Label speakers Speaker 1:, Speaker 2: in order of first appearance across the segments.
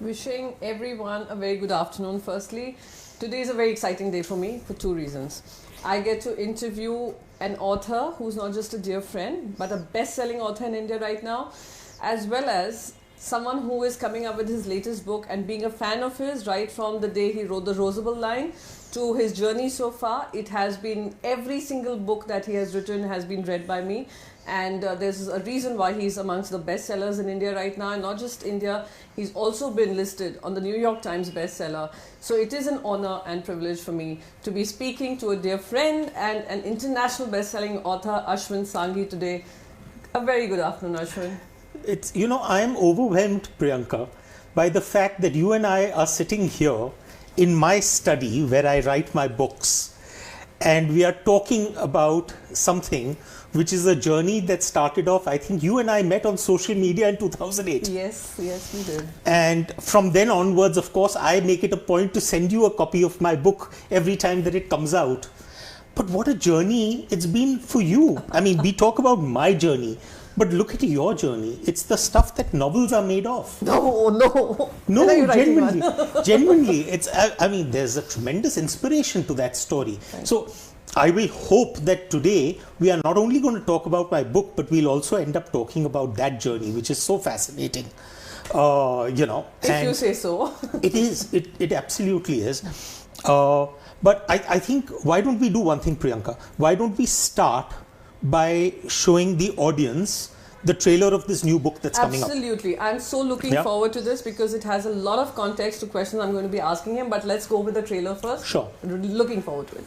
Speaker 1: Wishing everyone a very good afternoon. Firstly, today is a very exciting day for me for two reasons. I get to interview an author who's not just a dear friend, but a best-selling author in India right now, as well as someone who is coming up with his latest book and being a fan of his right from the day he wrote the Rosable line to his journey so far. It has been, every single book that he has written has been read by me. And there's a reason why he's amongst the bestsellers in India right now, and not just India, he's also been listed on the New York Times bestseller. So it is an honor and privilege for me to be speaking to a dear friend and an international bestselling author, Ashwin Sanghi, today. A very good afternoon, Ashwin.
Speaker 2: I am overwhelmed, Priyanka, by the fact that you and I are sitting here in my study where I write my books, and we are talking about something which is a journey that started off, I think you and I met on social media in 2008.
Speaker 1: Yes, we did.
Speaker 2: And from then onwards, of course, I make it a point to send you a copy of my book every time that it comes out. But what a journey it's been for you. I mean, we talk about my journey, but look at your journey. It's the stuff that novels are made of.
Speaker 1: No,
Speaker 2: genuinely. There's a tremendous inspiration to that story.
Speaker 1: Right.
Speaker 2: So I will hope that today we are not only going to talk about my book, but we'll also end up talking about that journey, which is so fascinating.
Speaker 1: If you say so.
Speaker 2: It is. It absolutely is. But I think, why don't we do one thing, Priyanka? Why don't we start by showing the audience the trailer of this new book that's coming up?
Speaker 1: Absolutely. I'm so looking forward to this because it has a lot of context to questions I'm going to be asking him. But let's go with the trailer first.
Speaker 2: Sure.
Speaker 1: Looking forward to it.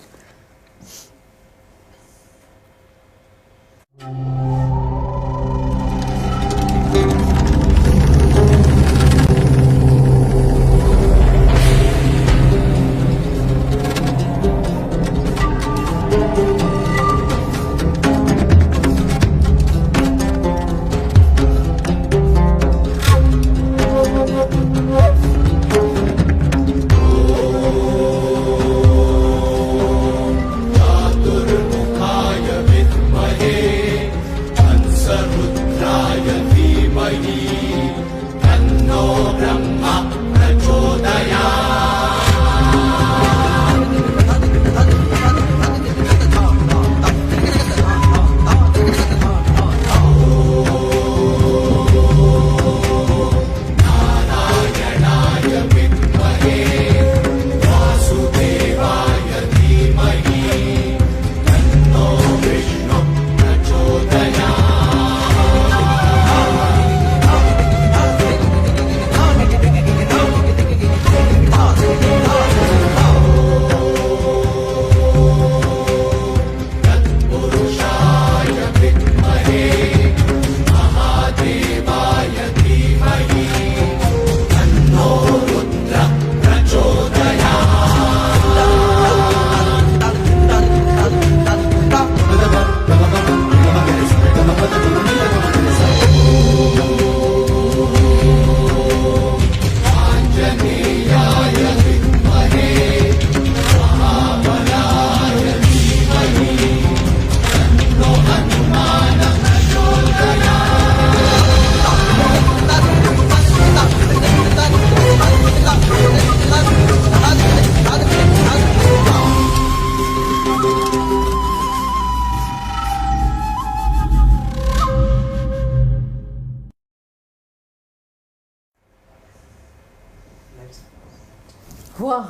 Speaker 1: Wow,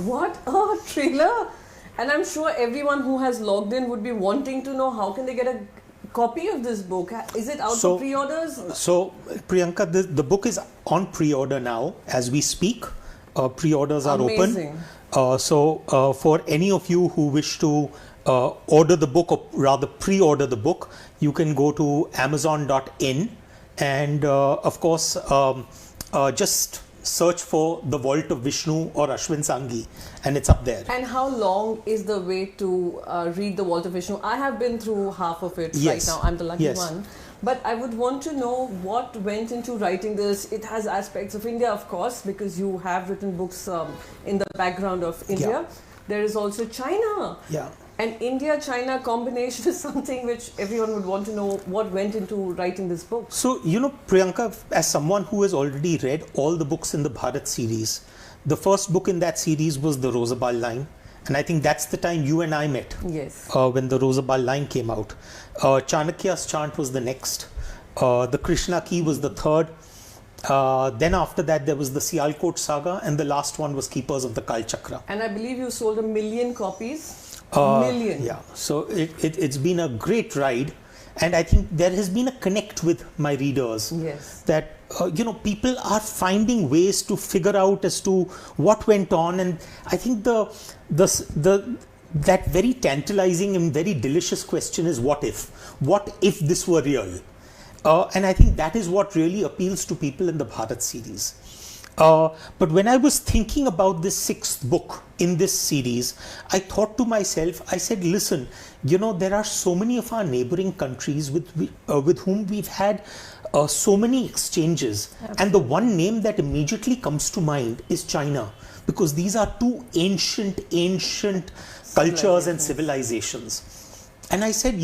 Speaker 1: what a trailer! And I'm sure everyone who has logged in would be wanting to know how can they get a copy of this book. Is it out for pre-orders?
Speaker 2: So, Priyanka, the book is on pre-order now as we speak. Pre-orders are open. For any of you who wish to order the book, or rather pre-order the book, you can go to amazon.in and of course just search for The Vault of Vishnu or Ashwin Sanghi, and it's up there.
Speaker 1: And how long is the wait to read The Vault of Vishnu? I have been through half of it right now. I'm the lucky one. But I would want to know what went into writing this. It has aspects of India, of course, because you have written books in the background of India. There is also China. And India-China combination is something which everyone would want to know what went into writing this book.
Speaker 2: So, Priyanka, as someone who has already read all the books in the Bharat series, the first book in that series was the Rosabal line. And I think that's the time you and I met.
Speaker 1: Yes.
Speaker 2: When the Rosabal line came out. Chanakya's chant was the next. The Krishna key was the third. Then after that, there was the Sialkot saga. And the last one was Keepers of the Kal Chakra.
Speaker 1: And I believe you sold 1 million copies. Million.
Speaker 2: Yeah, so it's been a great ride, and I think there has been a connect with my readers.
Speaker 1: Yes.
Speaker 2: That people are finding ways to figure out as to what went on, and I think that very tantalizing and very delicious question is what if this were real, and I think that is what really appeals to people in the Bharat series. But when I was thinking about this 6th book in this series, I thought to myself, I said, listen, there are so many of our neighboring countries with whom we've had so many exchanges. Absolutely. And the one name that immediately comes to mind is China, because these are two ancient cultures and civilizations. And I said,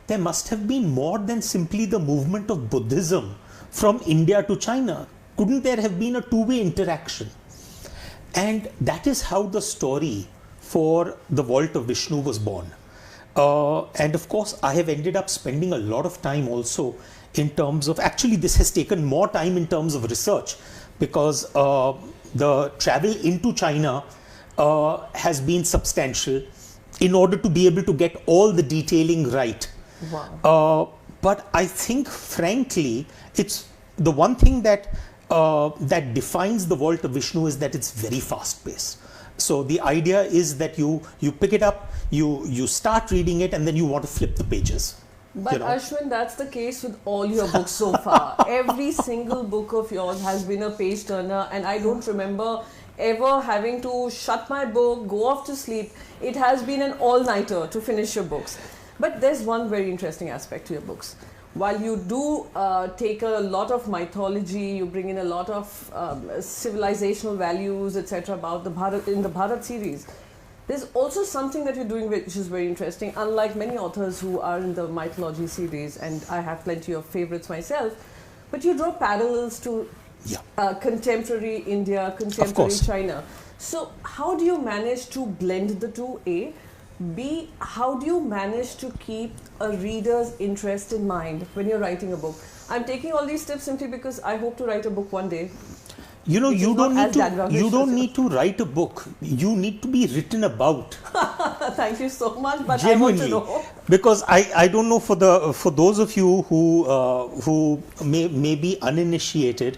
Speaker 2: there must have been more than simply the movement of Buddhism from India to China. Couldn't there have been a two-way interaction? And that is how the story for The Vault of Vishnu was born. And of course, I have ended up spending a lot of time also in terms of, actually this has taken more time in terms of research, because the travel into China has been substantial in order to be able to get all the detailing right.
Speaker 1: Wow.
Speaker 2: But I think, frankly, it's the one thing that defines The Vault of Vishnu is that it's very fast paced. So the idea is that you pick it up, you start reading it, and then you want to flip the pages.
Speaker 1: But Ashwin, that's the case with all your books so far. Every single book of yours has been a page turner, and I don't remember ever having to shut my book, go off to sleep. It has been an all-nighter to finish your books. But there's one very interesting aspect to your books. While you do take a lot of mythology, you bring in a lot of civilizational values, etc. about the Bharat in the Bharat series, there's also something that you're doing which is very interesting. Unlike many authors who are in the mythology series, and I have plenty of favorites myself, but you draw parallels to contemporary India, contemporary China. So how do you manage to blend the two, A? B, how do you manage to keep a reader's interest in mind when you're writing a book? I'm taking all these tips simply because I hope to write a book one day. You don't need to
Speaker 2: write a book. You need to be written about.
Speaker 1: Thank you so much, but
Speaker 2: genuinely,
Speaker 1: I want to know.
Speaker 2: Because I don't know, for those of you who may be uninitiated,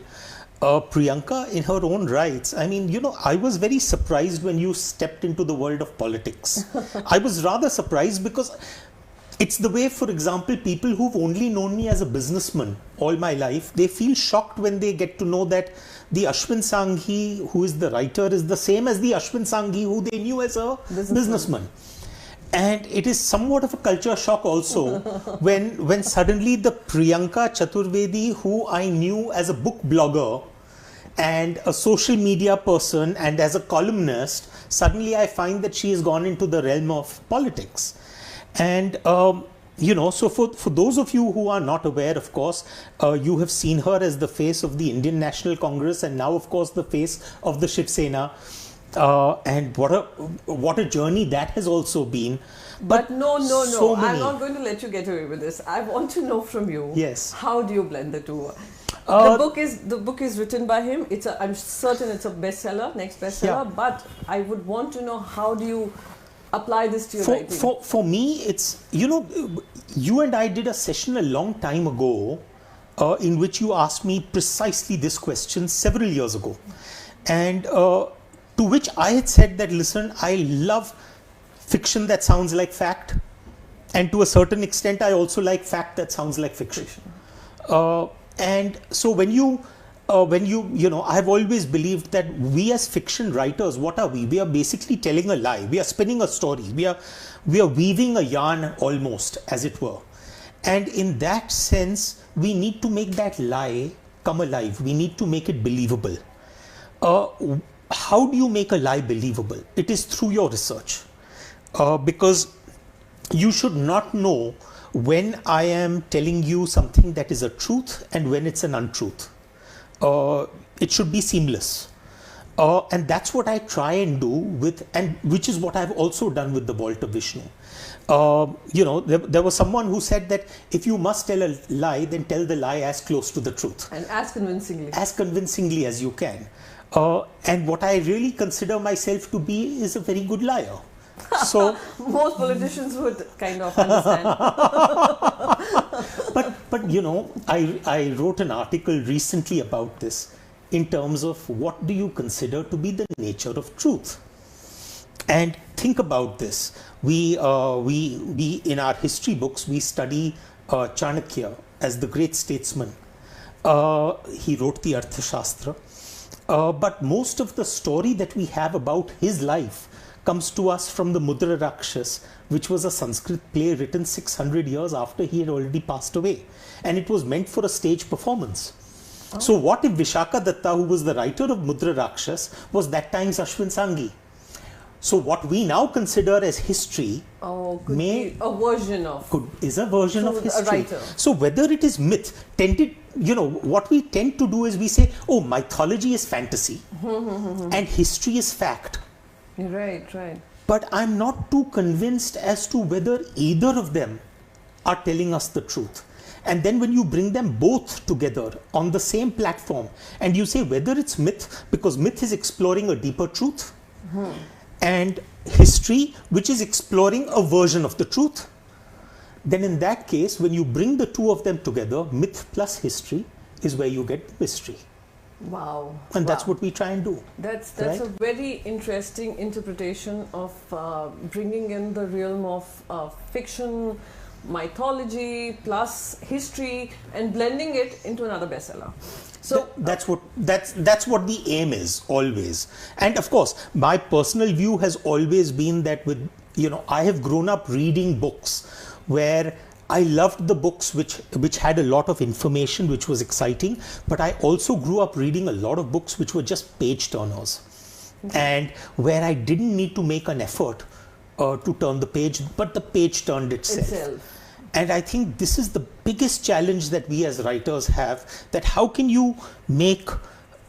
Speaker 2: Priyanka, in her own rights, I mean, I was very surprised when you stepped into the world of politics. I was rather surprised because it's the way, for example, people who've only known me as a businessman all my life, they feel shocked when they get to know that the Ashwin Sanghi, who is the writer, is the same as the Ashwin Sanghi who they knew as a businessman. And it is somewhat of a culture shock also when suddenly the Priyanka Chaturvedi, who I knew as a book blogger and a social media person and as a columnist, suddenly I find that she has gone into the realm of politics. And so for those of you who are not aware, of course, you have seen her as the face of the Indian National Congress, and now, of course, the face of the Shiv Sena. And what a journey that has also been.
Speaker 1: But no, I'm not going to let you get away with this. I want to know from you.
Speaker 2: Yes.
Speaker 1: How do you blend the two? The book is written by him. I'm certain it's a bestseller, next bestseller. Yeah. But I would want to know, how do you apply this to your writing?
Speaker 2: For me, it's, you and I did a session a long time ago in which you asked me precisely this question several years ago. And to which I had said that, listen, I love fiction that sounds like fact. And to a certain extent, I also like fact that sounds like fiction. And so when you I've always believed that we as fiction writers, what are we? We are basically telling a lie. We are spinning a story. We are weaving a yarn almost, as it were. And in that sense, we need to make that lie come alive. We need to make it believable. How do you make a lie believable? It is through your research. Because you should not know when I am telling you something that is a truth and when it's an untruth. It should be seamless. And that's what I try and do and which is what I've also done with the Vault of Vishnu. There was someone who said that if you must tell a lie, then tell the lie as close to the truth.
Speaker 1: And as convincingly.
Speaker 2: As convincingly as you can. And what I really consider myself to be is a very good liar. So
Speaker 1: most politicians would kind of understand.
Speaker 2: but I wrote an article recently about this in terms of what do you consider to be the nature of truth. And think about this. We in our history books, we study Chanakya as the great statesman. He wrote the Arthashastra. But most of the story that we have about his life comes to us from the Mudra Rakshas, which was a Sanskrit play written 600 years after he had already passed away. And it was meant for a stage performance. Oh. So what if Vishaka Datta, who was the writer of Mudra Rakshas, was that time's Ashwin Sanghi? So what we now consider as history
Speaker 1: be a version of
Speaker 2: is a version of history.
Speaker 1: A writer.
Speaker 2: So whether it is myth, what we tend to do is we say, oh, mythology is fantasy and history is fact.
Speaker 1: Right.
Speaker 2: But I'm not too convinced as to whether either of them are telling us the truth. And then when you bring them both together on the same platform and you say whether it's myth, because myth is exploring a deeper truth, and history, which is exploring a version of the truth, then in that case, when you bring the two of them together, myth plus history is where you get the mystery.
Speaker 1: Wow.
Speaker 2: And that's what we try and do.
Speaker 1: That's
Speaker 2: right?
Speaker 1: A very interesting interpretation of bringing in the realm of fiction, mythology plus history and blending it into another bestseller. So
Speaker 2: that's what the aim is always. And of course, my personal view has always been that I have grown up reading books where I loved the books which had a lot of information, which was exciting, but I also grew up reading a lot of books which were just page turners, and where I didn't need to make an effort to turn the page, but the page turned itself. And I think this is the biggest challenge that we as writers have, that how can you make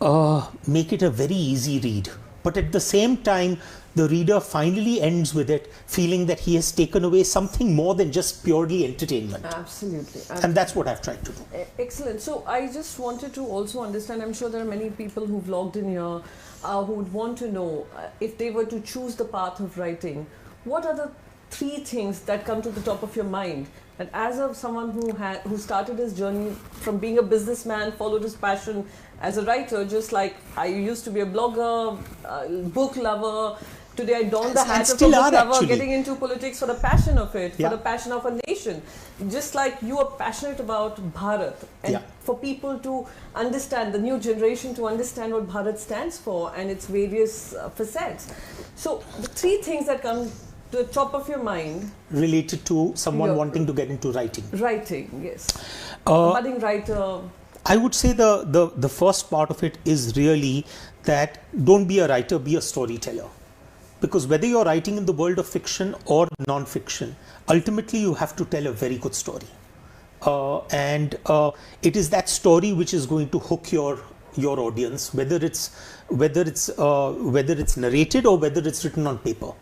Speaker 2: it a very easy read, but at the same time the reader finally ends with it feeling that he has taken away something more than just purely entertainment.
Speaker 1: Absolutely.
Speaker 2: And that's what I've tried to do.
Speaker 1: Excellent. So I just wanted to also understand, I'm sure there are many people who've logged in here who would want to know if they were to choose the path of writing, what are the 3 things that come to the top of your mind? And as of someone who started his journey from being a businessman, followed his passion as a writer, just like I used to be a blogger, book lover. Today I don the hat of a book lover, getting into politics for the passion of it, for the passion of a nation. Just like you are passionate about Bharat, and for people to understand, the new generation to understand what Bharat stands for and its various facets. So the 3 things that come to the top of your mind
Speaker 2: related to someone wanting to get into writing.
Speaker 1: Writing, yes. A budding writer.
Speaker 2: I would say the first part of it is really that don't be a writer, be a storyteller. Because whether you're writing in the world of fiction or non-fiction, ultimately you have to tell a very good story. And it is that story which is going to hook your audience, whether it's narrated or whether it's written on paper.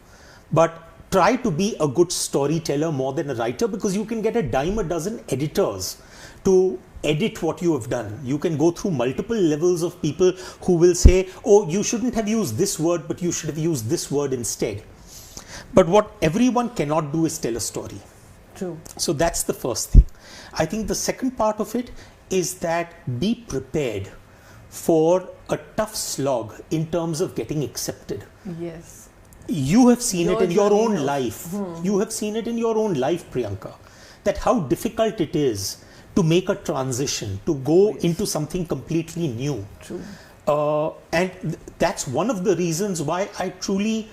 Speaker 2: But try to be a good storyteller more than a writer, because you can get a dime a dozen editors to edit what you have done. You can go through multiple levels of people who will say, oh, you shouldn't have used this word, but you should have used this word instead. But what everyone cannot do is tell a story.
Speaker 1: True.
Speaker 2: So that's the first thing. I think the second part of it is that be prepared for a tough slog in terms of getting accepted.
Speaker 1: Yes.
Speaker 2: You have seen it in your own life. You have seen it in your own life, Priyanka, that how difficult it is to make a transition, to go into something completely new.
Speaker 1: True.
Speaker 2: And that's one of the reasons why I truly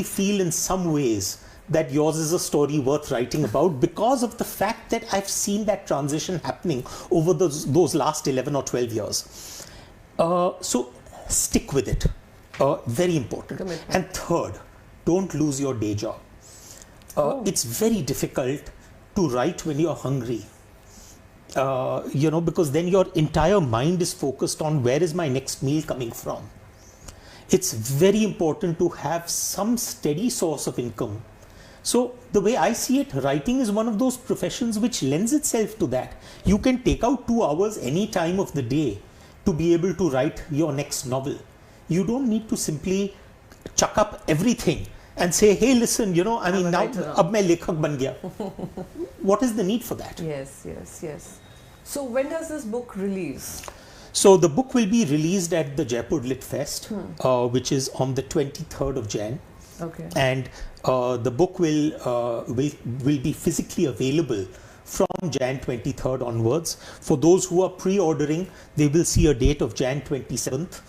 Speaker 2: feel in some ways that yours is a story worth writing about, because of the fact that I've seen that transition happening over those last 11 or 12 years. So stick with it. Very important.
Speaker 1: Commitment.
Speaker 2: And third, don't lose your day job. It's very difficult to write when you're hungry. Because then your entire mind is focused on where is my next meal coming from. It's very important to have some steady source of income. So the way I see it, writing is one of those professions which lends itself to that. You can take out 2 hours any time of the day to be able to write your next novel. You don't need to simply chuck up everything and say, hey, listen, now ab main lekhak ban gaya. What is the need for that?
Speaker 1: Yes. So when does this book release?
Speaker 2: So the book will be released at the Jaipur Lit Fest, which is on the 23rd of Jan.
Speaker 1: Okay.
Speaker 2: And the book will be physically available from Jan 23rd onwards. For those who are pre-ordering, they will see a date of Jan 27th.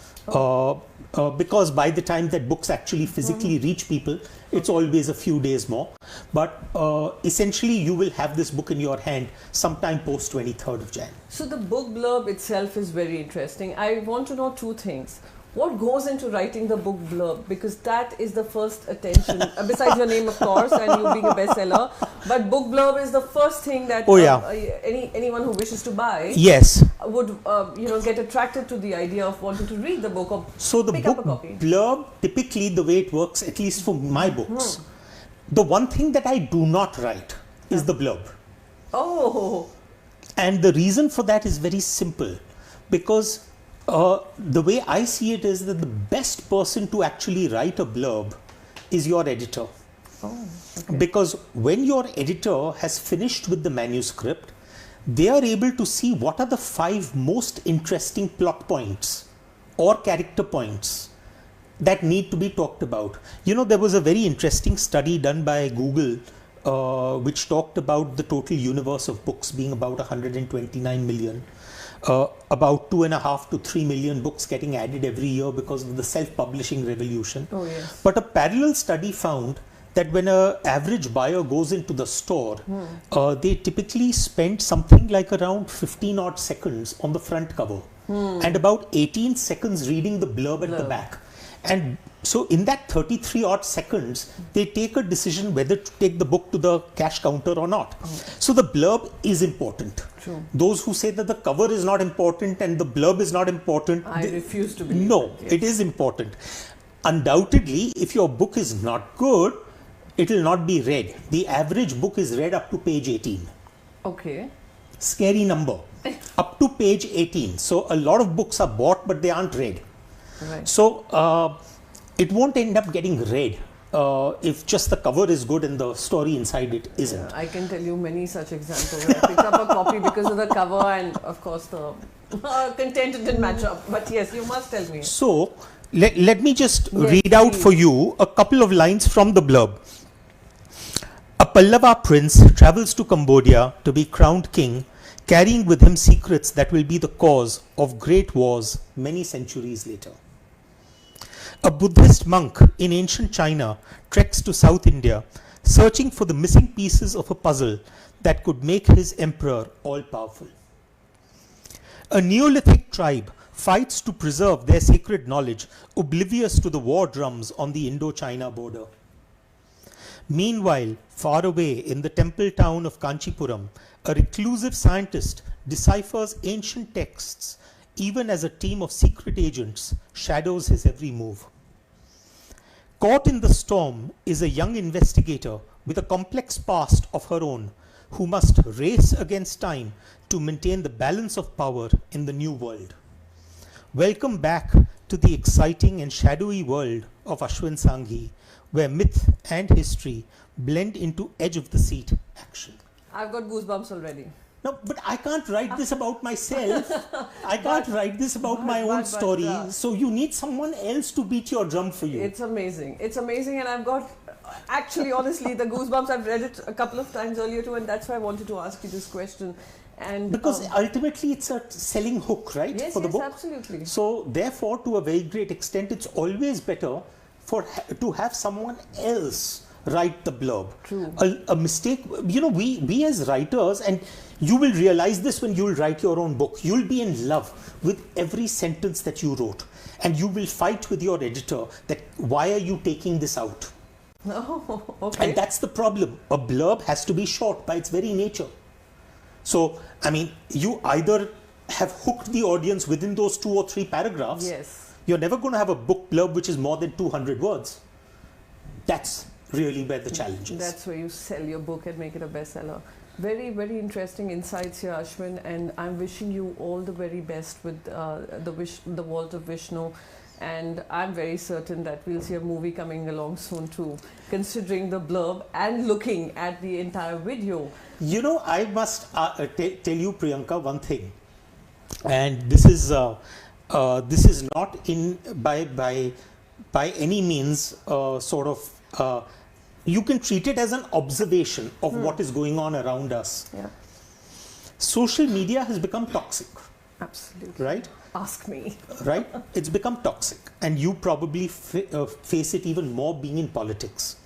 Speaker 2: Because by the time that books actually physically reach people, it's always a few days more. But essentially, you will have this book in your hand sometime post 23rd of Jan.
Speaker 1: So the book blurb itself is very interesting. I want to know 2 things. What goes into writing the book blurb? Because that is the first attention, besides your name, of course, and you being a bestseller. But book blurb is the first thing that anyone who wishes to buy would get attracted to the idea of wanting to read the book or pick up a copy.
Speaker 2: Blurb, typically the way it works, at least for my books, the one thing that I do not write is the blurb.
Speaker 1: Oh.
Speaker 2: And the reason for that is very simple, because the way I see it is that the best person to actually write a blurb is your editor.
Speaker 1: Oh, okay.
Speaker 2: Because when your editor has finished with the manuscript, they are able to see what are the 5 most interesting plot points or character points that need to be talked about. There was a very interesting study done by Google which talked about the total universe of books being about 129 million. About 2.5 to 3 million books getting added every year because of the self-publishing revolution.
Speaker 1: Oh, yes.
Speaker 2: But a parallel study found that when an average buyer goes into the store, they typically spend something like around 15 odd seconds on the front cover and about 18 seconds reading the blurb at the back. And so in that 33 odd seconds, they take a decision whether to take the book to the cash counter or not. So the blurb is important.
Speaker 1: True.
Speaker 2: Those who say that the cover is not important and the blurb is not important,
Speaker 1: I refuse to believe
Speaker 2: no,
Speaker 1: that, yes.
Speaker 2: It is important. Undoubtedly, if your book is not good, it will not be read. The average book is read up to page 18.
Speaker 1: Okay.
Speaker 2: Scary number. Up to page 18. So a lot of books are bought, but they aren't read.
Speaker 1: Right.
Speaker 2: So it won't end up getting read if just the cover is good and the story inside it isn't.
Speaker 1: I can tell you many such examples. I picked up a copy because of the cover and of course the content didn't match up. But yes, you must tell me.
Speaker 2: So let me just read out for you a couple of lines from the blurb. A Pallava prince travels to Cambodia to be crowned king, carrying with him secrets that will be the cause of great wars many centuries later. A Buddhist monk in ancient China treks to South India, searching for the missing pieces of a puzzle that could make his emperor all-powerful. A Neolithic tribe fights to preserve their sacred knowledge, oblivious to the war drums on the Indo-China border. Meanwhile, far away in the temple town of Kanchipuram, a reclusive scientist deciphers ancient texts even as a team of secret agents shadows his every move. Caught in the storm is a young investigator with a complex past of her own who must race against time to maintain the balance of power in the new world. Welcome back to the exciting and shadowy world of Ashwin Sanghi, where myth and history blend into edge-of-the-seat action.
Speaker 1: I've got goosebumps already.
Speaker 2: No, but I can't write this about myself. I can't write this about my own story. So you need someone else to beat your drum for you.
Speaker 1: It's amazing. It's amazing, and I've got, actually, honestly, the goosebumps. I've read it a couple of times earlier too, and that's why I wanted to ask you this question. And
Speaker 2: because ultimately it's a selling hook, right?
Speaker 1: Yes,
Speaker 2: for the book.
Speaker 1: Absolutely.
Speaker 2: So therefore, to a very great extent, it's always better to have someone else write the blurb.
Speaker 1: True.
Speaker 2: A mistake, we as writers, and you will realize this when you'll write your own book, you'll be in love with every sentence that you wrote, and you will fight with your editor that why are you taking this out?
Speaker 1: Oh, okay.
Speaker 2: And that's the problem. A blurb has to be short by its very nature. So, I mean, you either have hooked the audience within those 2 or 3 paragraphs.
Speaker 1: Yes.
Speaker 2: You're never going to have a book blurb which is more than 200 words. That's really where the challenge is.
Speaker 1: That's where you sell your book and make it a bestseller. Very, very interesting insights here, Ashwin, and I'm wishing you all the very best with the Vault of Vishnu. And I'm very certain that we'll see a movie coming along soon too, considering the blurb and looking at the entire video.
Speaker 2: You know, I must tell you, Priyanka, one thing, and this is not in by any means sort of. You can treat it as an observation of what is going on around us.
Speaker 1: Yeah.
Speaker 2: Social media has become toxic.
Speaker 1: Absolutely.
Speaker 2: Right?
Speaker 1: Ask me.
Speaker 2: Right? It's become toxic. And you probably face it even more being in politics.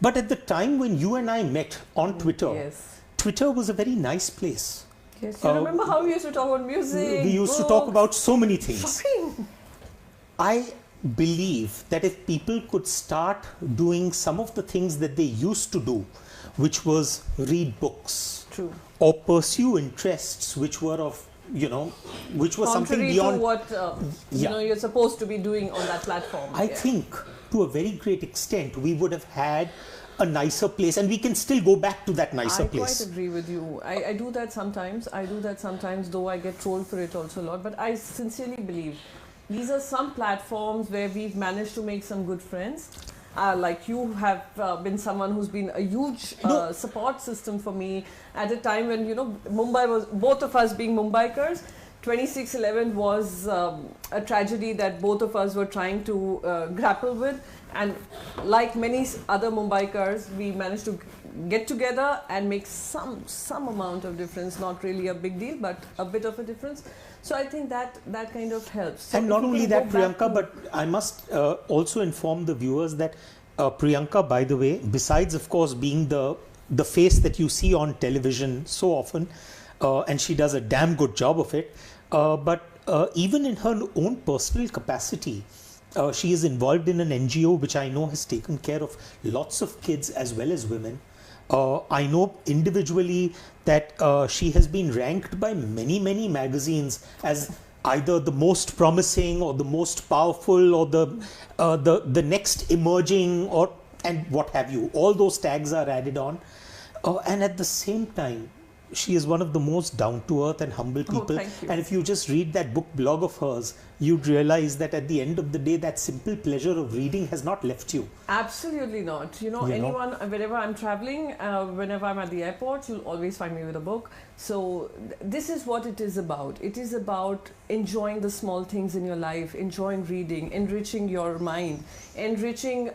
Speaker 2: But at the time when you and I met on Twitter,
Speaker 1: yes.
Speaker 2: Twitter was a very nice place.
Speaker 1: Yes, you remember how we used to talk about music?
Speaker 2: We used
Speaker 1: books,
Speaker 2: to talk about so many things.
Speaker 1: shopping.
Speaker 2: I believe that if people could start doing some of the things that they used to do, which was read books,
Speaker 1: true,
Speaker 2: or pursue interests which were of, which was something beyond
Speaker 1: to what you're supposed to be doing on that platform.
Speaker 2: I think to a very great extent we would have had a nicer place, and we can still go back to that nicer place.
Speaker 1: I quite agree with you. I do that sometimes, though I get trolled for it also a lot. But I sincerely believe these are some platforms where we've managed to make some good friends. Like you have been someone who's been a huge support system for me at a time when, Mumbai was, both of us being Mumbaikars, 26/11 was a tragedy that both of us were trying to grapple with. And like many other Mumbaikars, we managed to get together and make some amount of difference. Not really a big deal, but a bit of a difference. So I think that kind of helps. So
Speaker 2: and not only that, Priyanka, but I must also inform the viewers that Priyanka, by the way, besides of course being the face that you see on television so often, and she does a damn good job of it, but even in her own personal capacity, she is involved in an NGO which I know has taken care of lots of kids as well as women. I know individually that she has been ranked by many magazines as either the most promising or the most powerful or the next emerging and what have you. All those tags are added on, and at the same time, she is one of the most down-to-earth and humble people.
Speaker 1: Thank you.
Speaker 2: And if you just read that book blog of hers, you'd realize that at the end of the day, that simple pleasure of reading has not left you.
Speaker 1: Absolutely not. Anyone, wherever I'm traveling, whenever I'm at the airport, you'll always find me with a book. So this is what it is about. It is about enjoying the small things in your life, enjoying reading, enriching your mind, enriching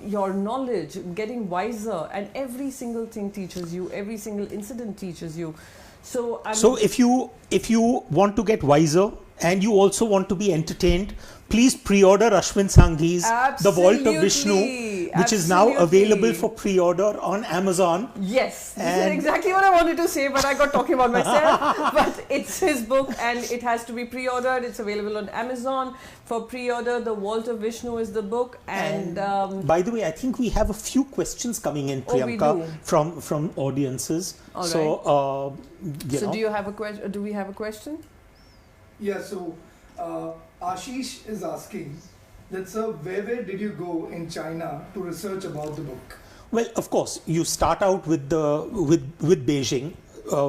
Speaker 1: your knowledge, getting wiser, and every single thing teaches you, every single incident teaches you. So
Speaker 2: if you want to get wiser and you also want to be entertained, please pre-order Ashwin Sanghi's The Vault of Vishnu, which is now available for pre-order on Amazon.
Speaker 1: Yes, this is exactly what I wanted to say, but I got talking about myself. But it's his book and it has to be pre-ordered. It's available on Amazon for pre-order. The Vault of Vishnu is the book. And
Speaker 2: by the way, I think we have a few questions coming in, Priyanka, from audiences.
Speaker 1: All right.
Speaker 2: So,
Speaker 1: do you have a question? Do we have a question?
Speaker 3: Yeah, so Ashish is asking that, sir, where did you go in China to research about the book?
Speaker 2: Well, of course, you start out with Beijing,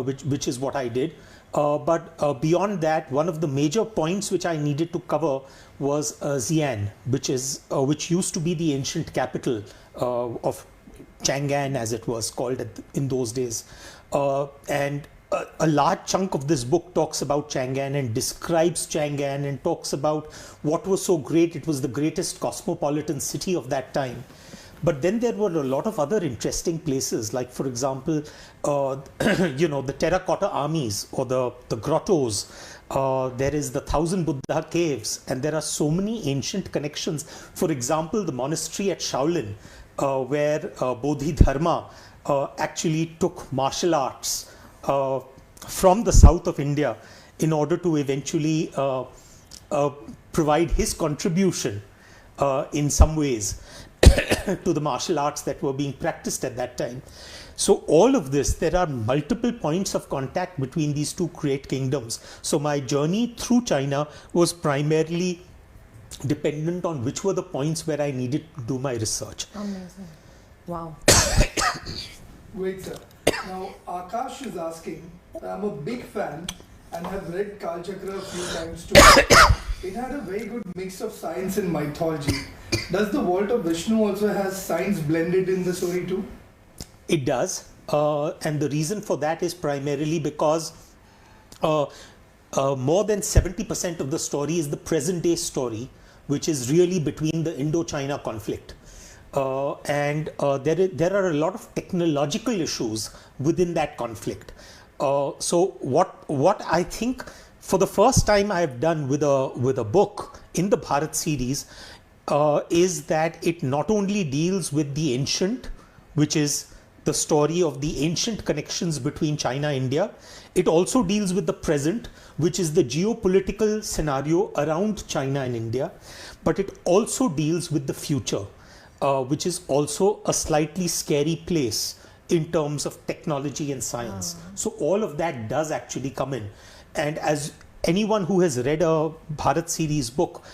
Speaker 2: which is what I did. But beyond that, one of the major points which I needed to cover was Xi'an, which used to be the ancient capital of Chang'an, as it was called in those days, and a large chunk of this book talks about Chang'an and describes Chang'an and talks about what was so great. It was the greatest cosmopolitan city of that time. But then there were a lot of other interesting places, like, for example, the terracotta armies or the grottos. There is the 1,000 Buddha caves, and there are so many ancient connections. For example, the monastery at Shaolin, where Bodhidharma actually took martial arts from the south of India in order to eventually provide his contribution in some ways to the martial arts that were being practiced at that time. So all of this, there are multiple points of contact between these two great kingdoms. So my journey through China was primarily dependent on which were the points where I needed to do my research.
Speaker 1: Amazing. Wow.
Speaker 3: Great, sir. Now, Akash is asking, I'm a big fan and have read Kal Chakra a few times too. It had a very good mix of science and mythology. Does the Vault of Vishnu also has science blended in the story too?
Speaker 2: It does. And the reason for that is primarily because more than 70% of the story is the present day story, which is really between the Indo-China conflict. And there are a lot of technological issues within that conflict. So what I think for the first time I have done with a book in the Bharat series is that it not only deals with the ancient, which is the story of the ancient connections between China and India. It also deals with the present, which is the geopolitical scenario around China and India. But it also deals with the future, which is also a slightly scary place in terms of technology and science. So all of that does actually come in. And as anyone who has read a Bharat series book,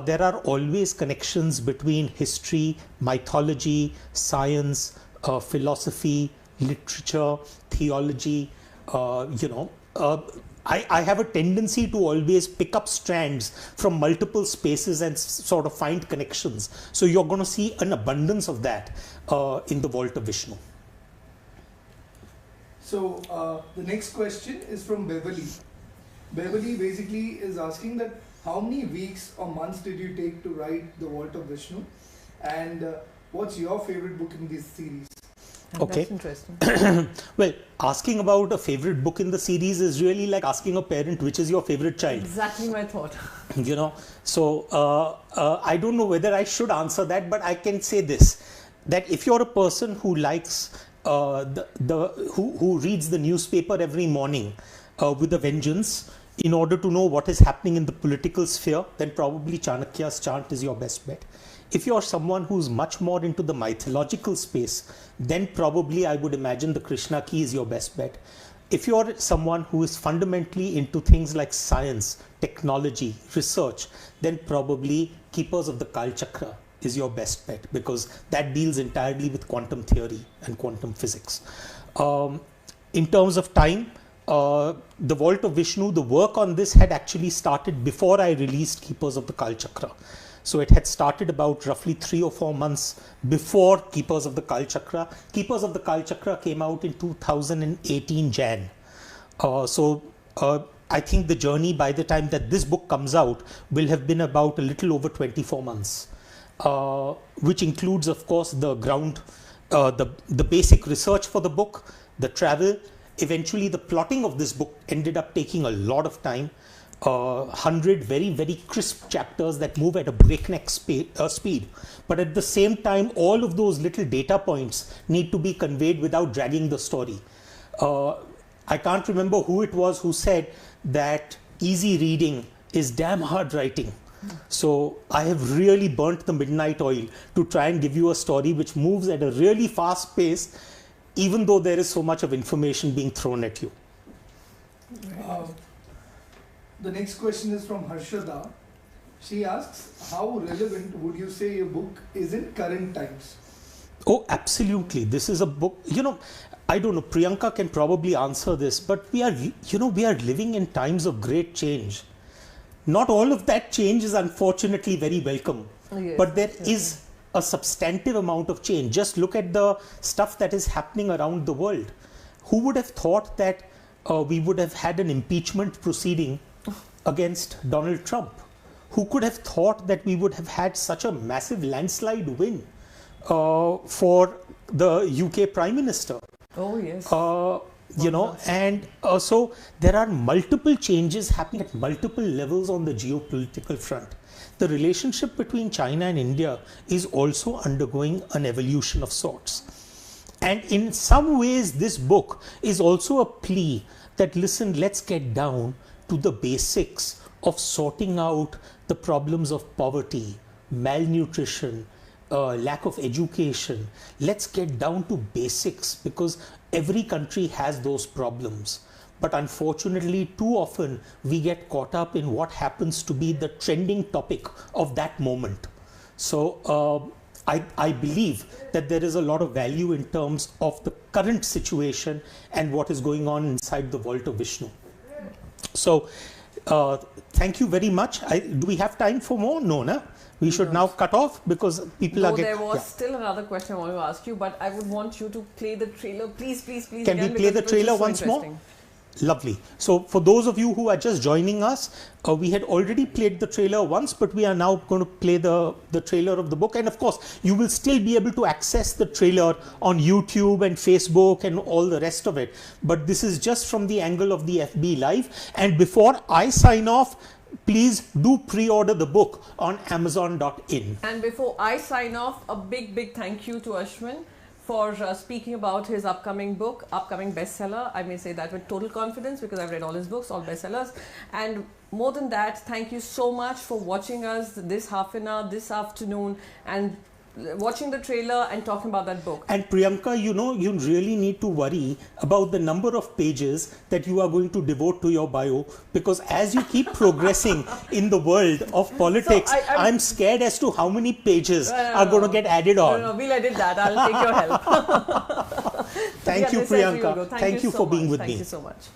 Speaker 2: there are always connections between history, mythology, science, philosophy, literature, theology. I have a tendency to always pick up strands from multiple spaces and sort of find connections. So you're going to see an abundance of that in the Vault of Vishnu.
Speaker 3: So the next question is from Beverly. Beverly basically is asking that how many weeks or months did you take to write the Vault of Vishnu, and what's your favorite book in this series?
Speaker 2: Okay.
Speaker 1: That's interesting.
Speaker 2: Well, asking about a favorite book in the series is really like asking a parent which is your favorite child.
Speaker 1: Exactly my thought.
Speaker 2: So I don't know whether I should answer that, but I can say this, that if you're a person who likes who reads the newspaper every morning with a vengeance in order to know what is happening in the political sphere, then probably Chanakya's chant is your best bet. If you're someone who's much more into the mythological space, then probably I would imagine the Krishna key is your best bet. If you're someone who is fundamentally into things like science, technology, research, then probably Keepers of the Kal Chakra is your best bet, because that deals entirely with quantum theory and quantum physics. In terms of time, the Vault of Vishnu, the work on this had actually started before I released Keepers of the Kal Chakra. So it had started about roughly 3 or 4 months before Keepers of the Kal Chakra. Keepers of the Kal Chakra came out in 2018 Jan. I think the journey by the time that this book comes out will have been about a little over 24 months, which includes, of course, the ground, the basic research for the book, the travel. Eventually, the plotting of this book ended up taking a lot of time. 100 very, very crisp chapters that move at a breakneck speed. But at the same time, all of those little data points need to be conveyed without dragging the story. I can't remember who it was who said that easy reading is damn hard writing. So I have really burnt the midnight oil to try and give you a story which moves at a really fast pace, even though there is so much of information being thrown at you.
Speaker 3: The next question is from Harshada. She asks, how relevant would you say your book is in current times?
Speaker 2: Oh, absolutely. This is a book, I don't know, Priyanka can probably answer this, but we are living in times of great change. Not all of that change is unfortunately very welcome, but there is a substantive amount of change. Just look at the stuff that is happening around the world. Who would have thought that we would have had an impeachment proceeding against Donald Trump? Who could have thought that we would have had such a massive landslide win for the UK Prime Minister?
Speaker 1: Oh, yes.
Speaker 2: So there are multiple changes happening at multiple levels on the geopolitical front. The relationship between China and India is also undergoing an evolution of sorts. And in some ways, this book is also a plea that, listen, let's get down to the basics of sorting out the problems of poverty, malnutrition, lack of education. Let's get down to basics, because every country has those problems. But unfortunately, too often we get caught up in what happens to be the trending topic of that moment. So I believe that there is a lot of value in terms of the current situation and what is going on inside the vault of Vishnu. So thank you very much. Do we have time for more? No, no? We should now cut off because people are
Speaker 1: getting... There was still another question I want to ask you, but I would want you to play the trailer. Please, please, please.
Speaker 2: Can we play the trailer once more? Lovely. So for those of you who are just joining us, we had already played the trailer once, but we are now going to play the trailer of the book. And of course, you will still be able to access the trailer on YouTube and Facebook and all the rest of it. But this is just from the angle of the FB Live. And before I sign off, please do pre-order the book on Amazon.in.
Speaker 1: And before I sign off, a big, big thank you to Ashwin for speaking about his upcoming book, upcoming bestseller. I may say that with total confidence because I've read all his books, all bestsellers. And more than that, thank you so much for watching us this half an hour, this afternoon, and watching the trailer and talking about that book.
Speaker 2: And Priyanka, you know, you really need to worry about the number of pages that you are going to devote to your bio, because as you keep progressing in the world of politics, so I'm scared as to how many pages are going to get added on.
Speaker 1: No, we'll edit that. I'll take your help.
Speaker 2: Thank you, Priyanka. Thank you for being with me.
Speaker 1: Thank you so much.